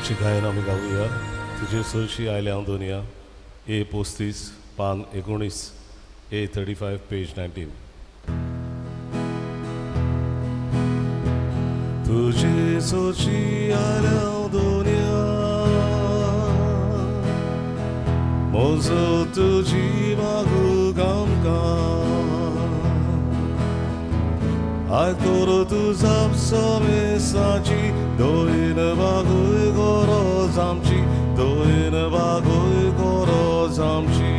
स्तोत्राची गायन आमी गावुया. तुजे सोयशी आयल्या दोनिया A35 पान 19 A35 पेज 19. तुजे सोयशी आयल्या दोनिया मोजो तुजी मागू गामकां Aitoro tu zapsame saci Doine bagui goro zamci Doine bagui goro zamci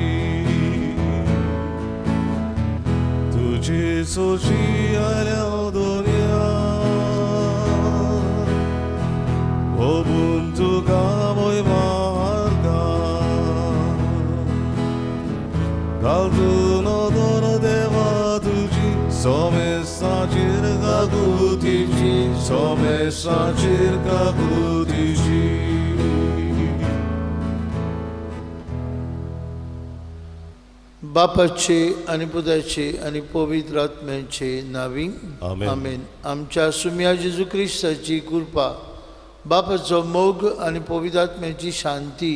Tuji soci alea donia Obuntu gamoi marga Galduno doro deva tuji Somessa circa gutici, somessa circa gutici. बापाचे आणि पुताचे आणि पवित्र आत्म्याचे नावी आमेन. आमेन. आमच्या सुम्या जेजू ख्रिस्ताची कृपा बापाचो मोग आणि पवित्र आत्म्याची शांती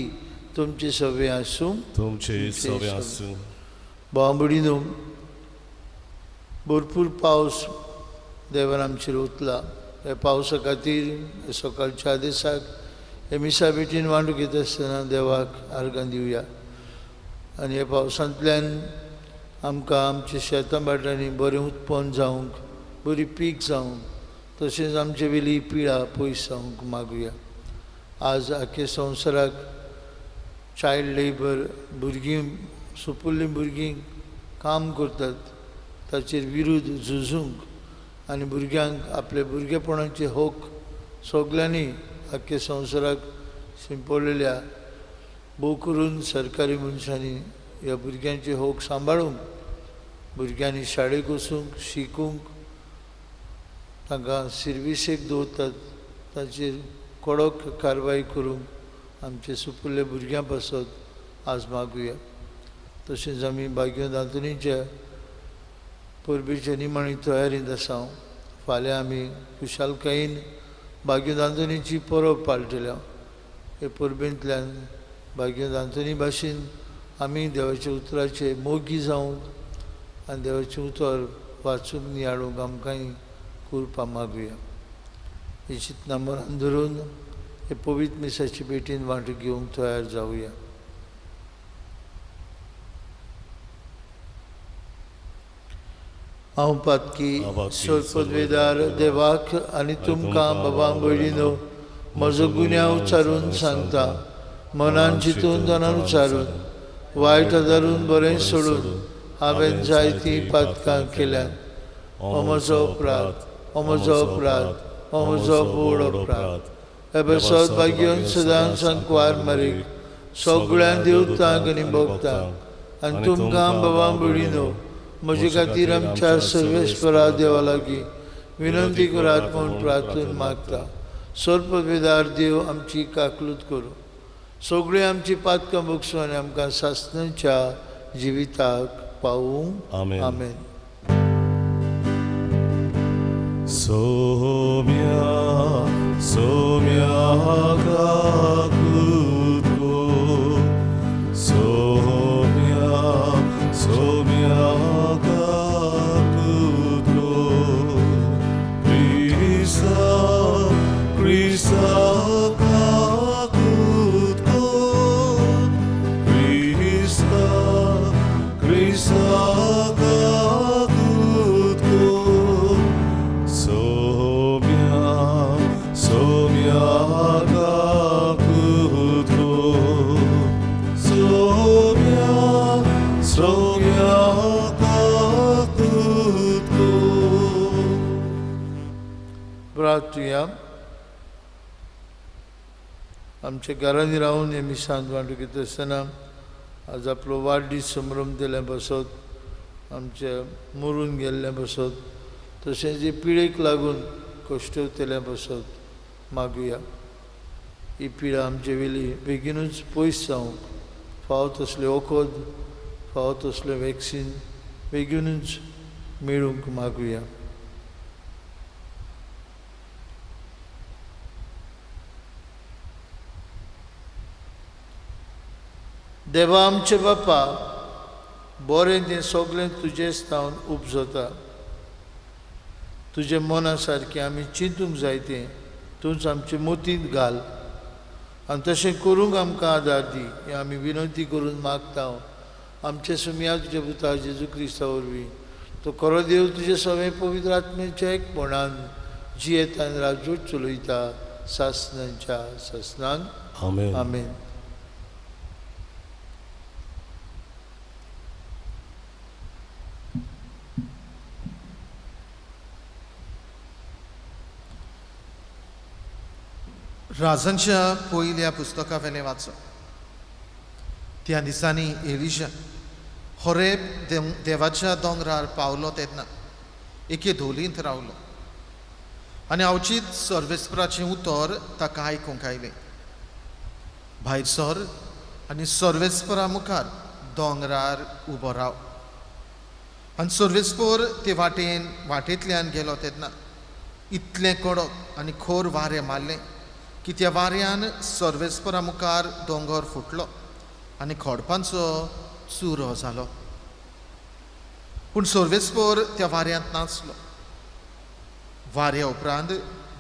तुमचे सगळे आसूं. तुमचे सगळे आसूं. भावंभयणीनो, भरपूर पावस देवान आमचेर उरला. ह्या पावसा खातीर सकाळच्या दिसाक हे मिसा बेटीन वांटूक येता आसतना देवाक आर्गां दिवया. आनी ह्या पावसांतल्यान आमकां आमच्या शेतां बाटांनी बरें उत्पन्न जावंक, बरी पीक जावंक, तशेंच आमचे वेली पिळा पयस जावंक मागुया. आज आख्या संवसाराक चायल्ड लेबर, भुरगीं सुपुल्लीं भुरगीं काम करतात, ताचेर विरोध झुजूंक आनी भुरग्यांक आपले भुरगेपणाचे हक सगल्यांनी आख्या संवसाराक शिंपडलेल्या भोव करून सरकारी मनशांनी ह्या भुरग्यांचे हक सांबाळूंक, भुरग्यांनी शाळेक वचूंक, शिकूंक, तांकां सर्विसेक दवरतात, ताचेर कडक कारवाय करूंक आमचे सुपुल्ले भुरग्यां पासत आज मागुया. तशेंच आमी भाग्य दांतुनीच्या परबेच्या निमाणी तयारींत आसा. फाल्यां आमी खुशालकायेन भाग्य दांतुनीची परब पाळटल्या. हे परबेंतल्यान भाग्य दांतुनी भाशेन आमी देवाच्या उतराचे मोगी जावंक आनी देवाचें उतर वाचूंक नियाळूंक आमकांय कृपा मागुया. ही चिंतना मनान धरून हे पवित्र मिसाची भेटीन वांटो घेवंक तयार जावया. हांव पातकी सोपदवेदार देवाक आनी तुमकां बाबां भयणीनो म्हजो गुन्यांव उच्चारून सांगता. मनान चिंतून तोंडान उच्चारून वायट धरून बरें सोडून हांवें जायतीं पातकां केल्यात. हो म्हजो अपराध, हो म्हजो अपराध, हो म्हजो बोड अपराध. हे बसत भाग्योन सदांच सांकवार मारीक सगळ्यां देवतांक आनी भक्तांक आनी तुमकां बाबां भयणीनो म्हजे खातीर आमच्या सर्वेस्परा देवा लागीं विनंती करात म्हूण प्रार्थून मागता. सर्पवेदार देव आमची काकलूत करूं. सगळीं आमची पातकां भोगसूं आनी आमकां सासणेच्या जिविताक पावूं. आमेन. आमेन. सोम्या सोम्या काकूत गो, सोम्या सोम्या काकूत गो. क्रिसा क्रिसा काकूत गो, क्रिसा क्रिसा काकूत गो. सोम्या सोम्या काकूत गो, सोम्या सोम्या काकूत गो. प्रार्थुया. आमच्या घरांनी रावून हे मिसांत वांटूक येता आसतना आज आपलो वाडदीस समारंभ केल्ल्या बसत, आमच्या मरून गेल्ल्या बसत, तशेंच जे पिळेक लागून कश्टवतल्या बसत मागुया. ही पिळा आमचे वेली बेगीनूच पयस जावंक, फावो तसले वखद, फावो तसले वॅक्सीन बेगीनूच मेळूंक मागुया. देवा आमचे बापा, बरें तें सगळें तुजेच नांवान उपजता. तुजे मना सारकें आमी चिंतूंक जाय तें तूंच आमचे मोतींत घाल आनी तशें करूंक आमकां आदार दी. हें आमी विनंती करून मागता आमचे सुमिया तुजे पुता जेजू क्रिस्ता वरवीं. तो खरो देव तुजे सगळे पवित्र आत्म्याच्या एकपणान जियेता आनी राजवट चलयता सासणांच्या सासणान. आमेन. आमेन. राजांच्या पयल्या पुस्तका वेलें वाचप. त्या दिसांनी एलिशा होरेब देवाच्या दोंगरार पावलो तेन्ना एके धोलींत रावलो आनी अवचीत सर्वेस्पराचें उतर ताका आयकूंक आयलें. भायर सर आनी सर्वेस्परा मुखार दोंगरार उबो राव. आनी सर्वेस्पर ते वाटेंतल्यान गेलो तेन्ना इतलें कडक आनी खोर वारें मारलें की त्या वाऱ्यान सर्वेस्परा मुखार दोंगर फुटलो आनी खोडपांचो चुरो जालो. पूण सर्वेस्पर त्या वाऱ्यांत नाचलो. वाऱ्या उपरांत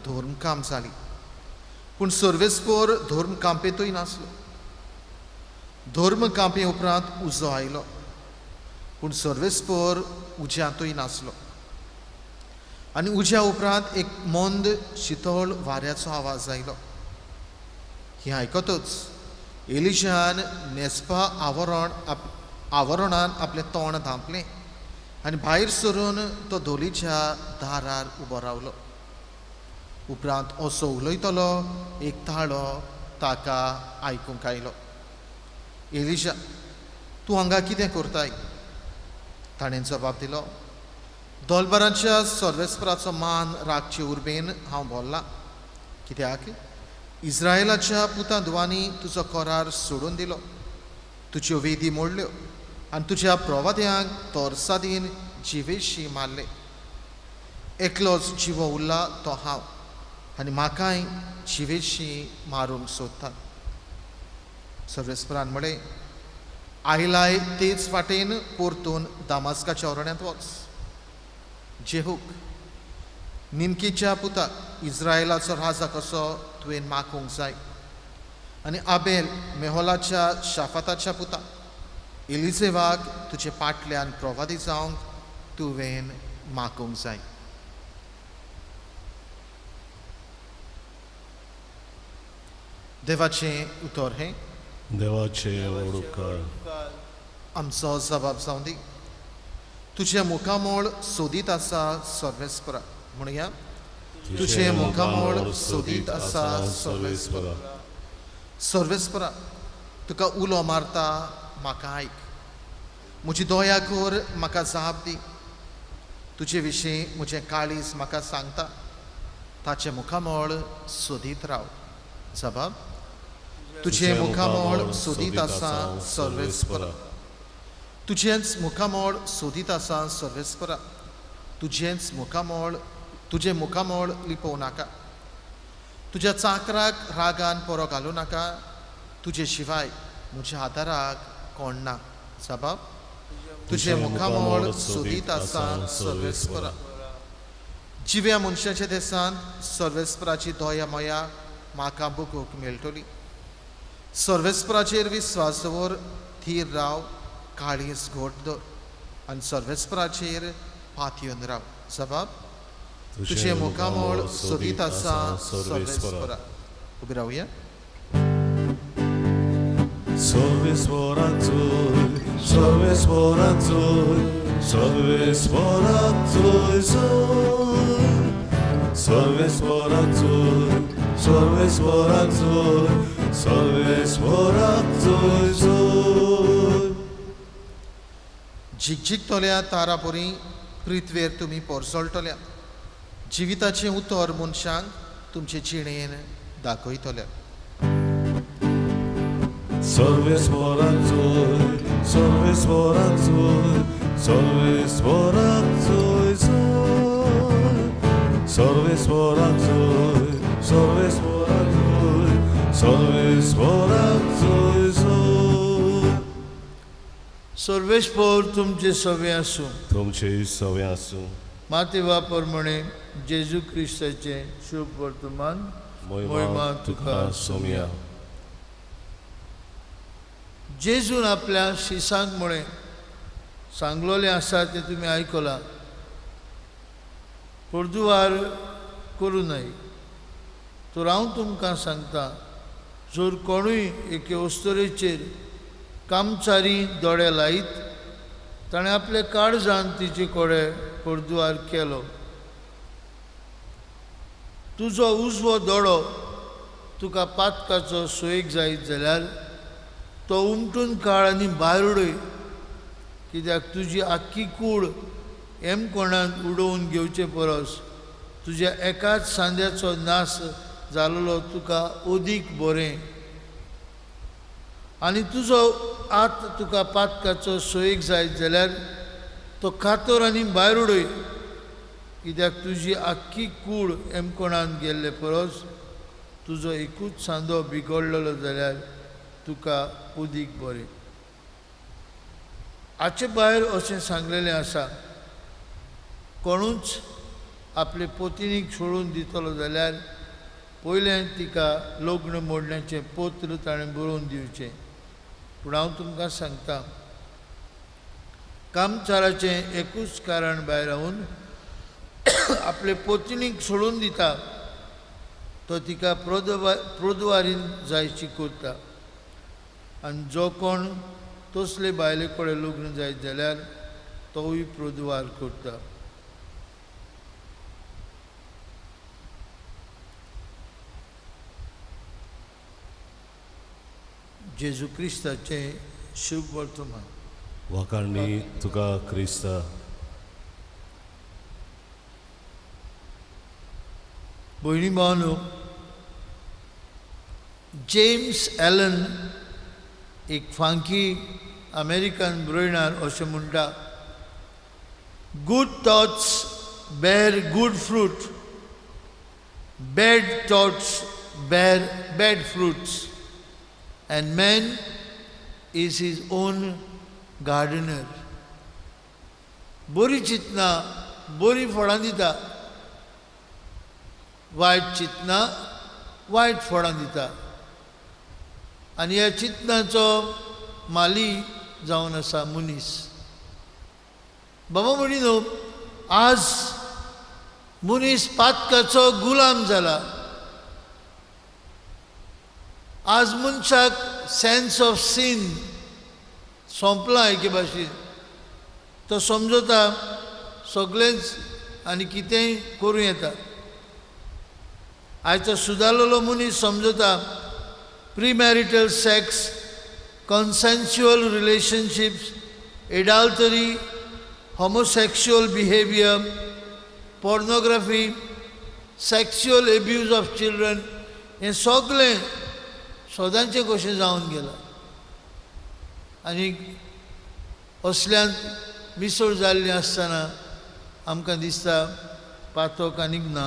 धर्मकाम जाली पूण सर्वेस्पर धर्म कांपेतूय नासलो. धर्म कांपे उपरांत उजो आयलो पूण सर्वेस्पर उज्यांतूय नासलो. आनी उज्या उपरांत एक मंद शितळ वाऱ्याचो आवाज आयलो. हें आयकतच एलिशान न्हेसपा आवरणान आपलें तोंड धांपलें आनी भायर सरून तो धोलीच्या दारार उबो रावलो. उपरांत असो उलयतलो एक ताळो ताका आयकूंक आयलो. एलिशा, तूं हांगा कितें करताय? ताणें जबाब दिलो, दोलबाराच्या सर्वेस्पराचो मान राखचे उर्बेन हांव भोल्लां. कित्याक इस्रायलाच्या पुतांदुवांनी तुजो करार सोडून दिलो, तुज्यो वेदी मोडल्यो आनी तुज्या प्रवाद्यांक तोरसादीन जिवेशी मारले. एकलोच जिवो उरला तो हांव आनी म्हाकाय जिवेशी मारूंक सोदता. सर्वेस्परान म्हळें, आयलाय तेच वाटेन परतून दामास्काच्या ओरण्यांत वच. जेहूक, निमकीच्या पुताक इस्रायलाचो राजा कसो तुवें मागूंक जाय आनी आबेल मेहोलाच्या शाफाताच्या पुताक एलिजेवाक तुजे पाटल्यान प्रवादी जावंक तुवें मागूंक जाय. देवाचें उतर हें. देवाचे वडुकार आमचो जबाब जावं दी. तुजे मुखामोळ सोदीत आसा सर्वेस्परा. म्हणुया, तुजे मुखामोळ सोदीत आसा सर्वेस्परा. सर्वेस्परा, तुका उलो मारता म्हाका आयक. म्हजी दोया कर म्हाका जाप दी. तुजे विशीं म्हजें काळीज म्हाका सांगता. ताचे मुखामोळ सोदीत राव. जबाब, तुजे मुखामोळ सोदीत आसा सर्वेस्परा. तुजेंच मुखामोळ सोदीत आसा सर्वेस्परा. तुजें मुखामोळ लिपोव नाका. तुज्या चाकराक रागान परो घालूं नाका. तुजे शिवाय म्हज्या आदाराक कोण ना. जबाब, तुजे मुखामोळ सोदीत आसा सर्वेस्परा. जिव्या मनशाच्या देसांत सर्वेस्पराची दोया मोया म्हाका बगूंक मेळटली. सर्वेस्पराचेर विस्वास दवर, थीर राव, काळीज घोट दवर आनी सर्वेस्पराचेर पातयेवन राव. जबाब, तुजे मुखामोळ सोदीत आसा सर्वेस्परा. उबी रावया. सर्वेस्पराचोय, सर्वेस्पराचोय, सर्वेस्पराचोय सोय. सर्वेस्पराचोय, सर्वेस्पराचोय, सर्वेस्पराचोय सोय. झिकझिकतल्या तारापोरी पृथ्वेर तुमी पोरसोळटल्या. जिविताचें उतर मनशांक तुमचे जिणेन दाखयतल्या. सर्वेस्पराचोय, सर्वेस्पराचोय, सर्वेस्पराचोय सोय. सर्वेस्पराचोय, सर्वेस्पराचोय, सर्वेस्पराचोय सोय. सर्वेस्पोर तुमचे सवे आसूं. तुमचे सवे आसूं. मातेवा प्रमाणे जेजू क्रिस्ताचे शुभ वर्तमान मोहिमा तुका सोम्या. जेजून आपल्या शिसांक म्हणे सांगलोलें आसा तें तुमी आयकलां. पर्दुवार करूं न्हय. तर हांव तुमकां सांगता, जर कोणूय एके वस्तुरेचेर कामचारी दोळे लायत, ताणें आपले काळजान तिचे कोडे पर्दुवार केलो. तुजो उजवो दोळो तुका पातकाचो सोयेक जायत जाल्यार तो उमटून काड आनी भायर उडय. कित्याक तुजी आख्खी कूड कोणांत उडोवन घेवचे परस तुज्या एकाच सांद्याचो नाश जालोलो तुका ओदीक बरें. आनी तुजो हात तुका पातकाचो सोयेक जायत जाल्यार तो कातर आनी भायर उडय. कित्याक तुजी आख्खी कूड कोणांत गेल्ले परस तुजो एकूच सांदो बिगडलेलो जाल्यार तुका ओदीक बरें. हाचे भायर अशें सांगलेलें आसा, कोणूच आपले पोतिनीक सोडून दितलो जाल्यार पयलें तिका लग्न मोडण्याचें पत्र ताणें बरोवन दिवचें. पूण हांव तुमकां सांगता, कामचाराचें एकूच कारण भायर रावन आपले पोतिनीक सोडून दिता तो तिका प्रदवारीन जायची करता. आनी जो कोण तसले बायले कडेन लग्न जायत जाल्यार तोय प्रदवार करता. जेजू क्रिस्ताचें शुभ वर्तमान. वाखाणणी तुका क्रिस्ता. भयणी भावांनो, जेम्स एलन एक फांकी अमेरिकन बरोयणार अशें म्हणटा, good thoughts bear good fruit, bad thoughts bear bad fruits, and man is his own gardener. बरी चिंतना बरी फळां दिता, वायट चिंतना वायट फळां दिता. आनी ह्या चिंतनाचो माली जावन आसा मनीस. बाबा म्हणिनो, आज मनीस पातकाचो गुलाम जाला. आज मनशाक सेन्स ऑफ सीन सोंपला. एके भाशेन तो समजता सगळेंच आनी कितेंय करूं येता. आयचो सुदारलेलो मनीस समजता premarital sex, consensual relationships, adultery, homosexual behaviour, pornography, sexual abuse of children, हें सगळें सदांचे कशें जावन गेलां. आनी असल्यांत मिसळ जाल्ली आसतना आमकां दिसता पातक आनीक ना.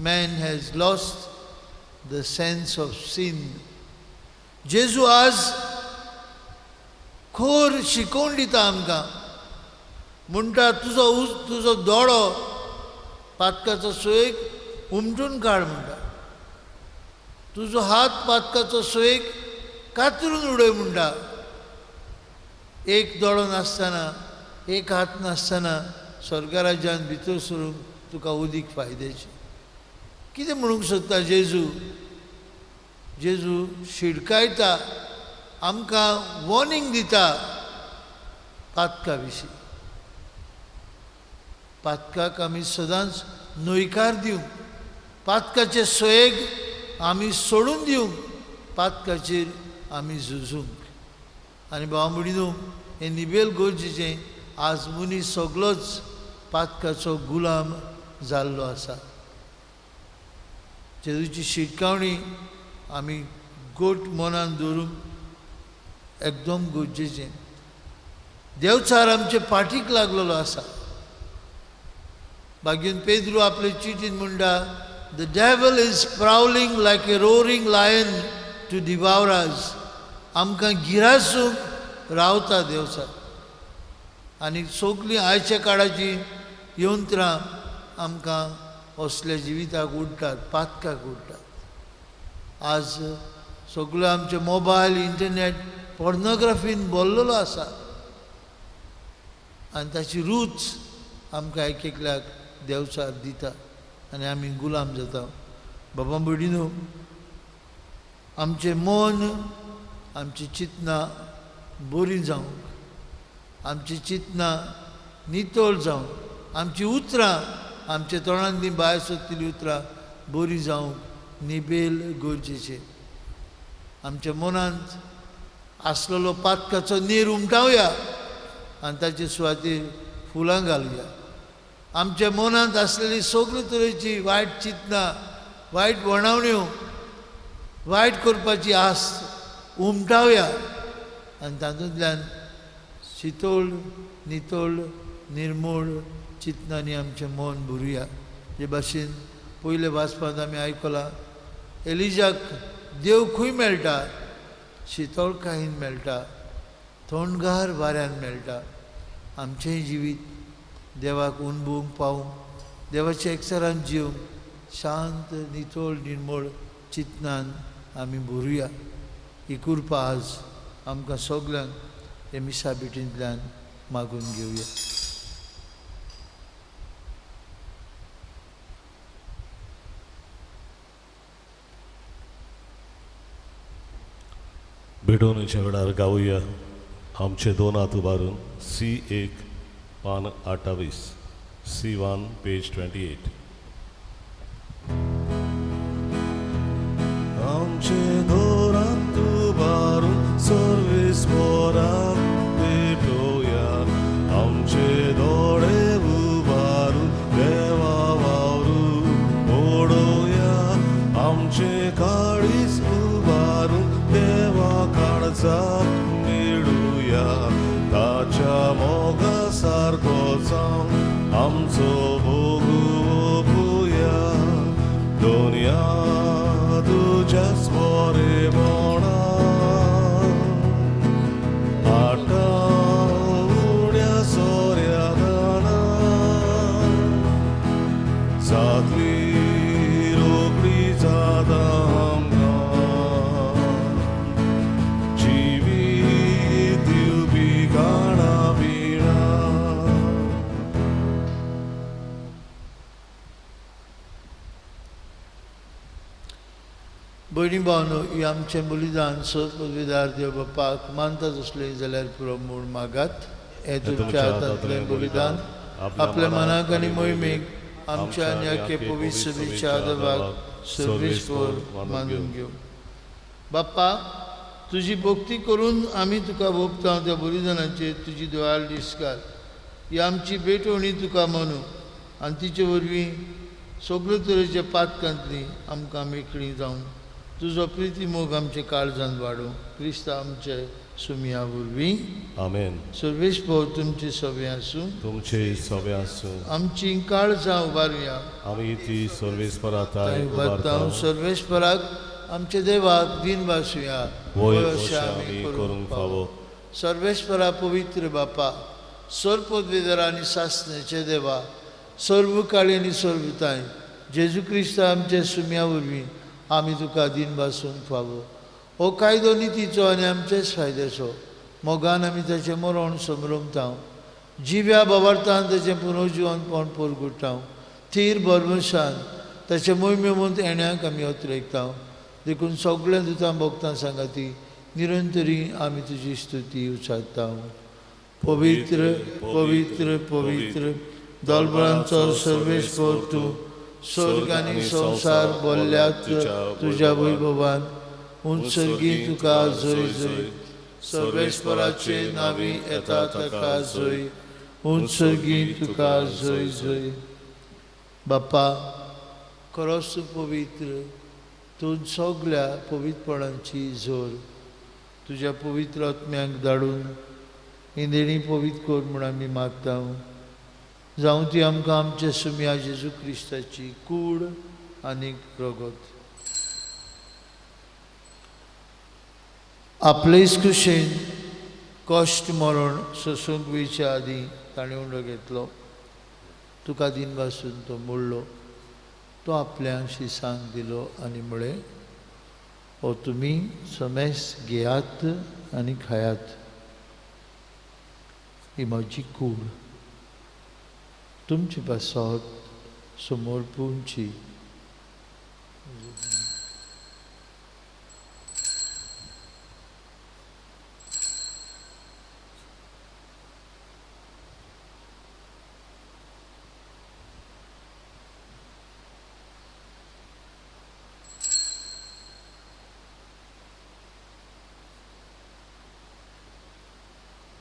Man has lost the sense of sin. Jezu आज खोर शिकोवन दिता आमकां. म्हणटा तुजो दोळो पातकाचो सोयेक उमटून काड म्हणटा. तुजो हात पातकाचो सोयेक कातरून उडय म्हणटा. एक दोळो नासतना, एक हात नासतना स्वर्गा राज्यांत भितर सरूंक तुका उदीक फायद्याचें. कितें म्हणूंक सोदता जेजू? जेजू शिडकायता, आमकां वॉर्निंग दिता पातका विशीं. पातकाक आमी सदांच न्हयकार दिवंक, पातकाचे सोयेक आमी सोडून दिवंक, पातकाचेर आमी झुजूंक. आनी भाव म्हणिनो, हें निबेल गरजेचें. आज मनीस सगळोच पातकाचो गुलाम जाल्लो आसा. जेजूची शिटकावणी आमी गोट मनान दवरूंक एकदम गरजेचें. देवचार आमचे पाठीक लागलेलो आसा. बागेन पेद्रू आपले चिटीन म्हणटा, The devil is prowling like a roaring lion to devour us. आमकां गिरासूंक रावता देवचार. आनी सगलीं आयच्या काळाची यंत्रां आमकां असल्या जिविताक उडटात, पातकाक उडटात. आज सगळो आमचे मोबायल, इंटरनेट पोर्नोग्राफीन भरलेलो आसा आनी ताची रूच आमकां एक एकल्याक देवचार दिता आनी आमी गुलाम जाता. बाबा भयणीनो, आमचें मन, आमची चिंतनां बरीं जावंक, आमची चिंतनां नितळ जावंक, आमची उतरां, आमच्या तोंडांतलीं भायर सरतलीं उतरां बरीं जावंक निबेल गरजेचें. आमच्या मनांत आसलेलो पातकाचो नीर उमटावया आनी ताचे सुवातेर फुलां घालुया. आमच्या मनांत आसलेली सगळे तरेची वायट चिंतनां, वायट वणावण्यो, वायट करपाची आस उमटावया आनी तातूंतल्यान शितळ, नितळ, निर्मळ चिंतनांनी आमचें मन भरुया. जे भाशेन पयले वाचपांत आमी आयकलां, एलिजाक देव खंय मेळटा? शितळकायेन मेळटा, थंडगार वाऱ्यान मेळटा. आमचेंय जिवीत देवाक अणभवूंक पावूंक, देवाच्या एकचारान जिवंक, शांत, नितळ, निर्मळ चिंतनान आमी भरुया. ही कृपा आज आमकां सगल्यांक हे मिसा भेटींतल्यान मागून घेवया. भेटवणुकीच्या वेळार गावुया आमचे दोन हात उबारून C1 पान 28, C1 पेज 28. आमचे दोन हात उबारून सर्वेस्पराक भेटोया. आमचे दोळे उबारून देवा वावरू ओडोया. आमचे काळीज उबारून देवा काळजाक मेळुया. ताच्या मोगा सारको जावन आमचो भोगू ओपुया. दोनया तुज्याच बरेपणा आटा उड्या सोऱ्या गाना जातली रोखडी जाता आमकां. जिवीत दिवपी खाणा पिणा. भयणी भावनो, ही आमचें बलिदान सत पदवीदार देव बापाक मानतात असलें जाल्यार पुरो म्हूण मागात. हें तुमच्या हातांतलें बलिदान आपल्या मनाक आनी मोहिमेक आमच्या आनी आख्खे पवित्र सभेच्या आदराक सर्वेस्पर मानून घेवं. बाप्पा, तुजी भक्ती करून आमी तुका भोगता त्या बलिदानाचेर तुजी दयाळ दिसकार. ही आमची भेटवणी तुका मानू आनी तिचे वरवीं सगळे तरेच्या पातकांतलीं आमकां मेकळीं जावन तुजो प्रिती मोग आमचे काळजांत वाडूं. क्रिस्ता आमचे सुमिया वरवीं. आमेन. सर्वेस्पर तुमची सभे आसूं. तुमचे सवे आसूं. आमची काळजां उबारुया. आमी ती सर्वेस्पराताय उबारता उबारता. सर्वेस्पराक आमचे देवाक दिन भासुया. वय अशें आमी करूंक फावो. सर्वेस्परा पवित्र बापा, सर्वपदवीधर आनी सासणेचे देवा, सर्व काळी आनी सर्वताय, जेजू क्रिस्ता आमचे सुम्या वरवीं आमी तुका दिन भासूंक फावो. हो कायदो नितीचो आनी आमचेच फायद्याचो. मोगान आमी ताचें मरण समरमता. जिव्या बाबार्थान ताचें पुनर्जिवनपण परगुटाव. थीर बरमशान ताचे मोहिमेमंत येण्याक आमी अत्रेकता. देखून सगळ्या दुतां भोगतां सांगाती निरंतरी आमी तुजी स्तुती उचारता. पवित्र पवित्र पवित्र दलबळांचो सर्वेस्पर तूं, स्वर्ग आनी संवसार भरल्यात तुज्या वैभवान. उंचर्गी तुका जय जय. सर्वेस्पराचे नावी येता ताका जय. उंचर्गी तुका जय जय. बाप्पा, खरोच तूं पवित्र. तूं सगळ्या पवित्रपणांची जोर तुज्या पवित्र आत्म्याक धाडून ही देणी पवित्र कर म्हूण आमी मागता. जावं ती आमकां आमच्या सुम्या जेजू क्रिस्ताची कूड आनी रगत. आपलेच कुशेन कश्ट मरण सोसूंक वयच्या आदी ताणें उंडो घेतलो. तुका दिन पासून तो मोडलो. तो आपल्या शिसांक दिलो आनी म्हळें, हो तुमी समेस घेयात आनी खायात. ही म्हजी कूड. तुमची पासत समोर पुंची.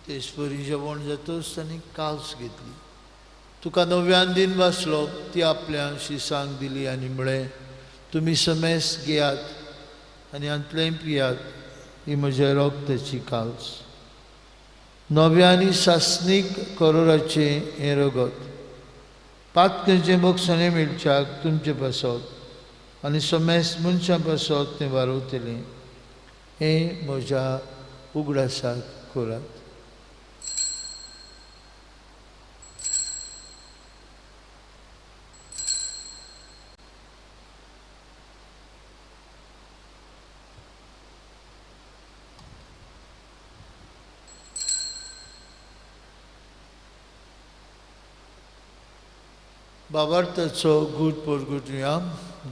तेसपरी जेवण जातच तांणी काल्स घेतली. तुका नव्यान दिन वाचलो. ती आपल्या शिसांक दिली आनी म्हळें, तुमी समेस घेयात आनी हातूंतलें पियात. ही म्हज्या रोगताची काल्स. नव्या आनी सासणीक करोराचें हें रगत. पातकेंचें बक्षणें मेळच्याक तुमचे पासत आनी समेस मनशां पासत तें वारोवतलें. हें म्हज्या उगडासाक करात. बाबार्थाचो गूट परगुटया.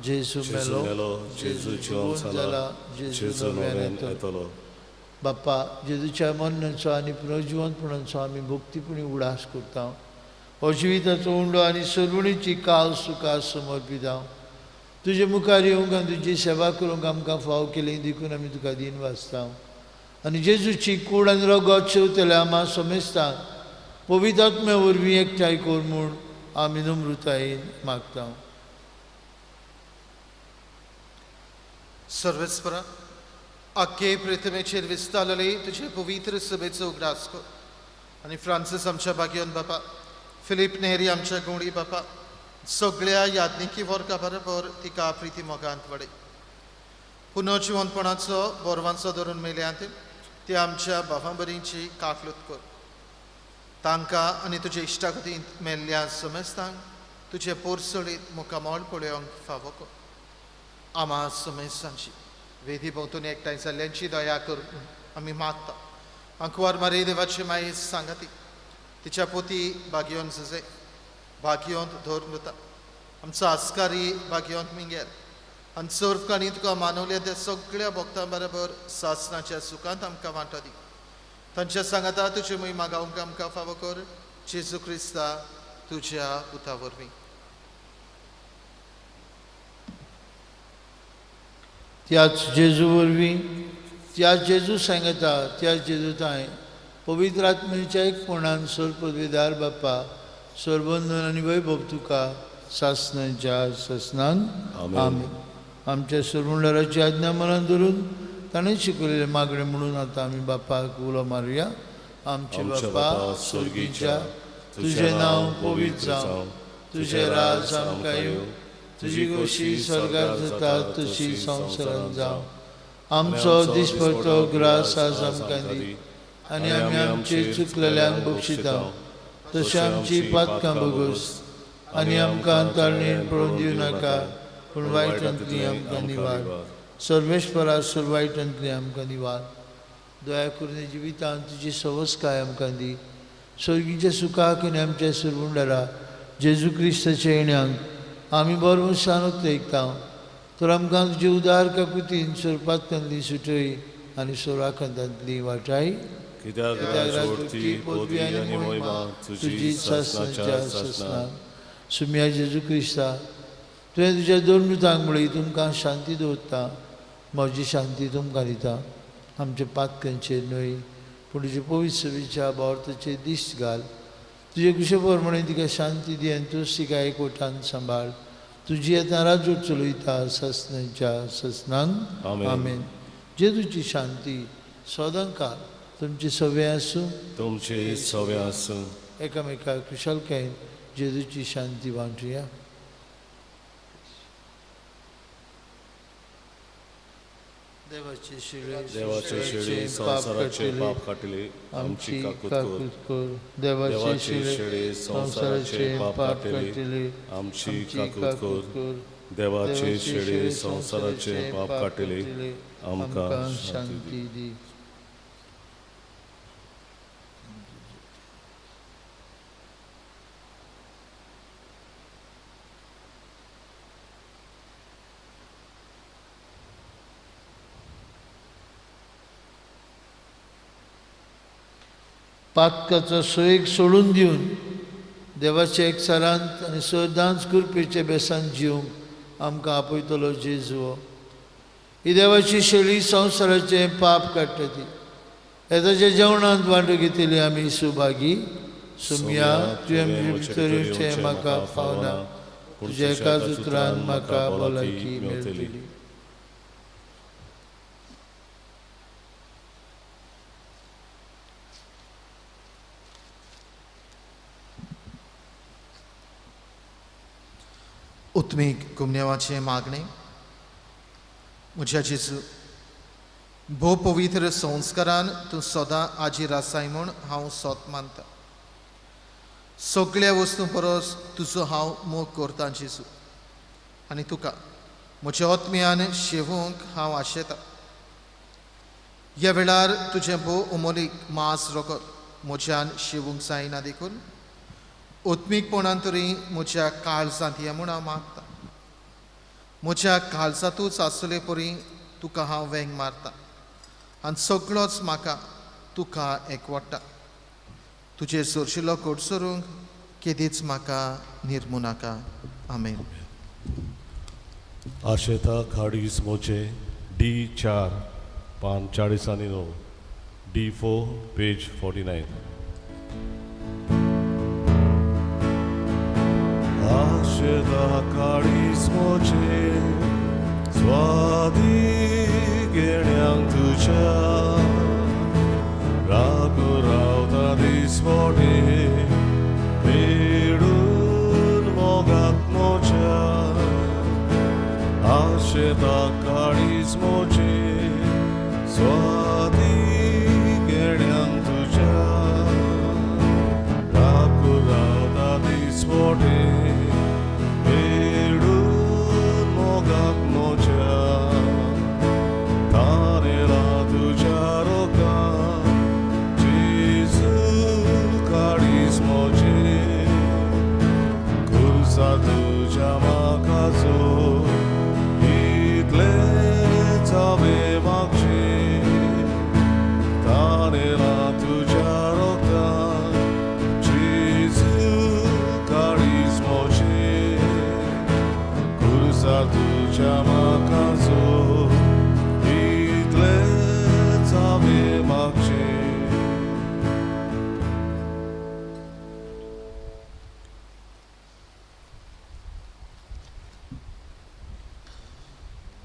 जेजू मेलो, जेजू जिवंत जाला, जेजू नव्यान येतलो. बाप्पा, जेजूच्या मरणाचो आनी पुनर्जिवंतपणाचो आमी भक्तीपणी उडास करता. हो जिविताचो उंडो आनी सर्वणीची काल सुका समर्पिता. तुजे मुखार येवंक आनी तुजी सेवा करूंक आमकां फाव केलें देखून आमी तुका दिन वाचता. आनी जेजूची कूड आनी रगत शेवतले आम्हा समेस्तांक पवित्र आत्म्या वरवीं एकठांय कर म्हूण आमी नम्रतायेन मागता. सर्वेस्परा, आख्खे पृथ्वीचेर विस्तारलेली तुजे पवित्र सभेचो उगडास कर. आनी फ्रांसीस आमच्या भाग्यवन बापा, फिलीप नेरी आमच्या गोंडी बापा, सगळ्या याज्ञिकी वर्गा बरोबर तिका प्रिती मोगांत वडय. पुनर्जिवंतपणाचो बोरवांचो धरून मेल्यांत ते आमच्या भावांबरींची काकलूत कर. तांकां आनी तुजे इश्टागतींत मेल्ल्या समेस्तांक तुजे पोरसळीत मुखामोळ पळोवंक फावो कर. आम्हा समेस्तांची वेदी भोंवतून एकठांय जाल्ल्यांची दया करून आमी मागता. अंकवार मारे देवाची माये सांगाती तिच्या पोती भाग्यवंत झजे, भाग्यवंत धोरमृता, आमचो आस्कारी भाग्यवंत मिंगेल आनी सर्वकांनी तुका मानवल्या त्या सगळ्या भक्तां बरोबर सासणाच्या सुखांत आमकां वांटो दी. तांच्या सांगाता तुजे महिमा गावंक आमकां फावो कर. जेजू क्रिस्ता तुज्या पुता वरवीं. त्याच जेजू वरवीं, त्याच जेजू सांगता, त्याच जेजू ताय पवित्र आत्म्याच्या एकपणान सर पदवीदार बाप्पा, सर्वंदन आनी वैभव तुका सासणांच्या ससनान आमीन. आमच्या सर्वंडराची आज्ञा मनात धरून ताणें शिकयलेले मागणे म्हणून आतां आमी बापाक उलो मारुया. आमचे बाप्पा स्वर्गीच्या, तुजें नांव पवित्र जावं, तुजें राज आमकां येवं, तुजी कशी स्वर्गांत जाता तशी संवसारांत जावं. आमचो दिसपडटो ग्रास आज आमकां दी आनी आमी आमचे चुकलेल्यांक बक्षिता तशें आमची पातकां बगोस आनी आमकां तारणेन पळोवन दिवं नाका, पूण वायटांतली आमकां निवार. सर्वेश्वरा सर्वायटांतली आमकां निवार. दया करून जिवितांत तुजी सवस्काय आमकां दी. स्वर्गीच्या सुखाक आनी आमच्या सर्वुंडरा जेजू क्रिस्ताच्या येण्याक आमी बरमुसानूच ऐकता. तर आमकां तुजे उदार काकुतीन सोरपातकांतली सुटय आनी सोराखंतांतली वाटाय. कित्याक राजवटी, पदवी आनी महिमा तुजी सासणाच्या ससनान. सुम्या जेजू क्रिस्ता, तुवें तुज्या दोन मृतांक म्हळी तुमकां शांती दवरता. म्हजी शांती तुमकां दिता. आमच्या पातकांचेर न्हय पूण तुजे पवित्र सभेच्या बोर्ताचेर दिश्ट घाल. तुजे कुशे प्रमाणे तिका शांती दी आनी तूं तिका एकवटान सांबाळ. तुजी आतां राजवट चलयता ससनांच्या ससनान आमीन. जेजूची शांती सदां काल तुमचे सवे आसूं. तुमचे सवे आसूं. एकामेकाक कुशलकायेन जेजूची शांती वांटुया. देवाचे शिळे देवाचे शिळे संसाराचे पाप काटिले आमची काकूत कर. देवाचे शिळे शिळे संसाराचे पाप काटिले आमची काकूत कर. देवाचे शिळे संसाराचे पाप काटिले आमकां शांती दी. पातकाचो सोयेक सोडून दिवन देवाच्या एकचारांत आनी सदांच कृपेचे बेसान जिवंक आमकां आपयतलो जेजू. ही देवाची शेळी संवसाराचे पाप काडटा ती. येताच्या जेवणांत वांटो घेतली आमी सुभागी. सुमया तुवें भितरूचे म्हाका पावना, तुज्या एकाच उतरान म्हाका भलायकी मेळटली. उत्मीक गुमनेवाचे मागणे. म्हज्या जेजू, भोव पवित्र संस्कारान तूं सदां आजीर आसाय म्हूण हांव सोत मानता. सगळ्या वस्तू परस तुजो हांव मोग करतां जेजू, आनी तुका म्हज्या आत्म्यान शेवूंक हांव आशेतां. ह्या वेळार तुजें भोव अमोलीक मांस रगत म्हज्यान शेवूंक जायना देखून ओत्मीकपणान तरी म्हज्या काळजांत या म्हूण हांव मागतां. म्हज्या काळजांतूच आसले परी तुका हांव वेंग मारतां आनी सगळोच म्हाका तुका एकवटा. तुजेर सोरशिल्लो कोडसरूंक केदीच म्हाका निर्मू नाका. आमेन. आशेता खाडीस मोचे D4 पान 40 D4 page 49. Aşeda karizmoce swadi geniang tuja ragurauda disvode pedun mogat moja. Aşeda karizmoce swadi geniang tuja ragurauda disvode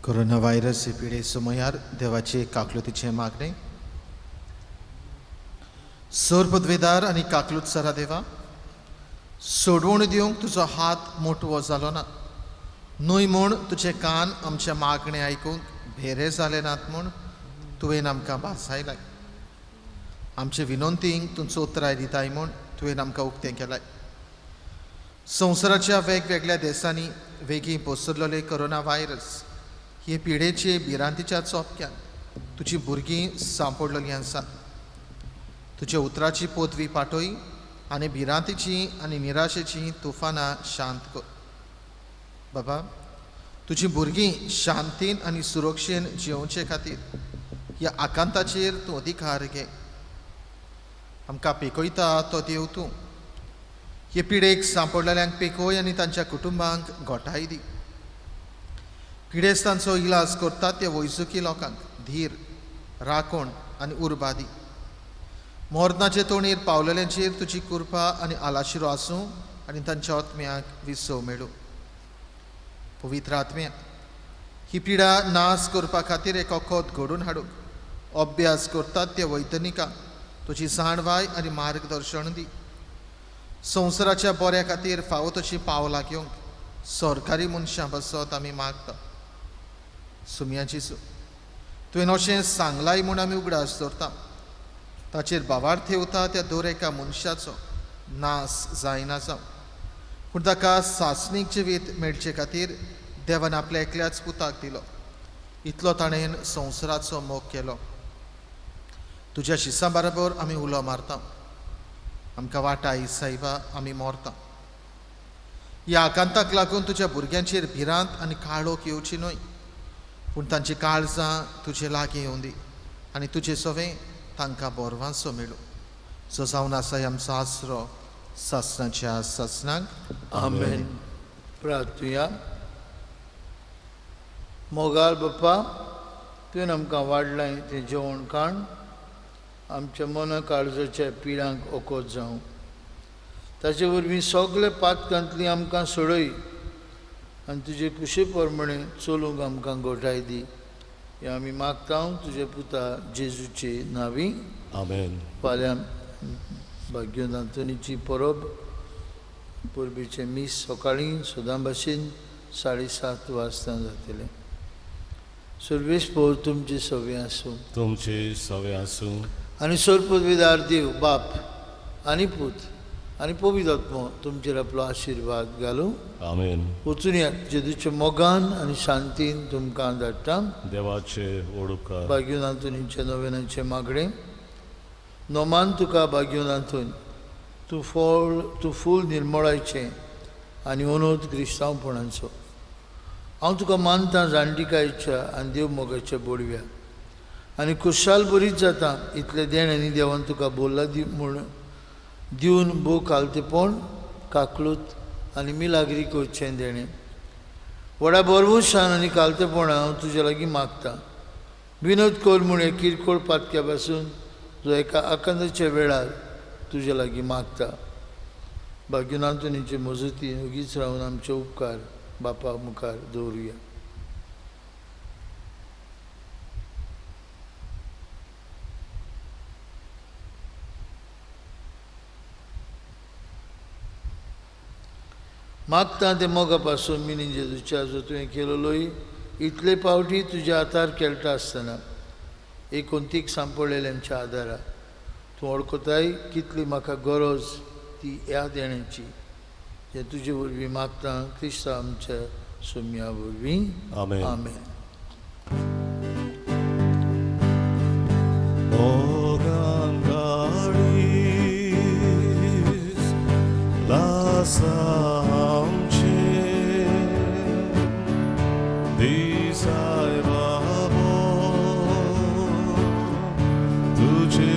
corona virus हे पिडे सुमयार देवाचे काकलुतीचे मागणे. सोर पदवेदार आनी काकलूत सरा देवा, सोडवण दिवंक तुजो हात मोठवो जालो ना. न्हय म्हूण तुजे कान आमचे मागणे आयकूंक भेरे जाले नात म्हूण तुवें आमकां भासायलाय. आमचे विनंतींक तुमचो उतराय दिताय म्हूण तुवें आमकां उक्तें केलाय. संवसाराच्या वेगवेगळ्या देशांनी वेगळी पसरलेले कोरोना व्हायरस हे पिडेचे भिरांतीच्या चोपक्यान तुजी भुरगीं सांपडलेलीं आसात. तुज्या उतराची पोतवी पाठय आनी भिरांतीची आनी निराशेची तुफानां शांत कर. बाबा, तुजी भुरगीं शांतीन आनी सुरक्षेन जिवचे खातीर ह्या आकांताचेर तूं अधिकार घे. आमकां पेकयता तो देव तूं. हे पिडेक सांपडलेल्यांक पेकय आनी तांच्या कुटुंबांक घोटाय दी. पिडेस्तांचो इलाज करतात त्या वैजकी लोकांक धीर, राखण आनी उर्बा दी. मोर्नाचे तोणेर पावलेल्यांचेर तुजी कृपा आनी आलाशिरो आसूं आनी तांच्या आत्म्याक विसव मेळूं. पवित्र आत्म्या, ही पिडा नाश करपा खातीर एक वखद घडोवन हाडूंक अभ्यास करतात त्या वैज्ञानिकांक तुजी जाणवाय आनी मार्गदर्शन दी. संवसाराच्या बऱ्या खातीर फावो तशी पावलां घेवंक सरकारी मनशां बसत आमी मागता. सुमया जेजू, तुवें अशें सांगलाय म्हूण आमी उगडास दवरता. ताचेर बावार थेवता त्या दर एका मनशाचो नास जायना जावं, पूण ताका सासणीक जिवीत मेळचे खातीर देवान आपल्या एकल्याच पुताक दिलो. इतलो ताणें संवसाराचो मोग केलो. तुज्या शिसां बरोबर आमी उलो मारता, आमकां वाटाय सायबा आमी मोरता. ह्या आकांताक लागून तुज्या भुरग्यांचेर भिरांत आनी काळोख येवची न्हय, पूण तांची काळजां तुजे लागीं येवं दी आनी तुजें सवें तांकां बोरवांचो मेळूं. जो जावन आसा आमचो आसरो सासणाच्या सासणाक. आमेन. प्रार्थुया. मोगाल बाप्पा, तुवें आमकां वाडलाय तें जेवण खाण आमच्या मन काळजाच्या पिडांक ओकोत जावं. ताचे वरवीं सगळे पातकांतलीं आमकां सोडय आनी तुजे कुशे प्रमाणे चलूंक आमकां घोटाय दी. हें आमी मागता तुजे पुता जेजूचे नांवी. आमेन. फाल्यां भाग्योन आंतोनीची परब परबीचे मीस सकाळीं सदां भाशेन 7:30 वाजता जातलें. सर्वेस्पर तुमचे सवे आसूं. तुमचे सवे आसूं. आनी सर्पदविदार देव बाप आनी पूत आनी पवित्र आत्मो तुमचेर आपलो आशिर्वाद घालूं. आमेन. वचून या जेजूच्या मोगान आनी शांतीन तुमकां धाडटा. देवाचे ओडूपकार. भाग्योन आंतोनीचे नवेनाचे मागणें. नोमान तुका भाग्योन आंतोन, तूं फूल निर्मळायचें आनी अनोद क्रिस्तांवपणाचो. हांव तुका मानतां जाणटिकायेच्या आनी देव मोगाच्या बोडव्या आनी खुशाल बरीच जाता इतले देण्यानी देवान तुका बोल्ला म्हूण दिवन भोव कालतेपण काकलूत आनी मिलाग्री करचें देणें. व्हडा बरवशान आनी कालतेपणां हांव तुजे लागीं मागतां. विनोद कर म्हूण हे किरकोळ पातक्या पासून जो एका आकांताच्या वेळार तुजे लागीं मागता. भाग्योन आंतोनीचे मजतीन उगीच रावन आमचे उपकार बापा मुखार दवरुया. मागता ते मोगा पासून मिनी जेजूच्या जो तुवें केलोय इतले पावटी तुज्या हातार केळटा आसतना एकोणतीक सांपडलेल्यांच्या आदारा तूं वळखताय कितली म्हाका गरज ती ह्या देण्याची. हे तुजे वरवीं मागता क्रिस्ता आमच्या सोम्या वरवीं. आमेन. आमेन. तुझे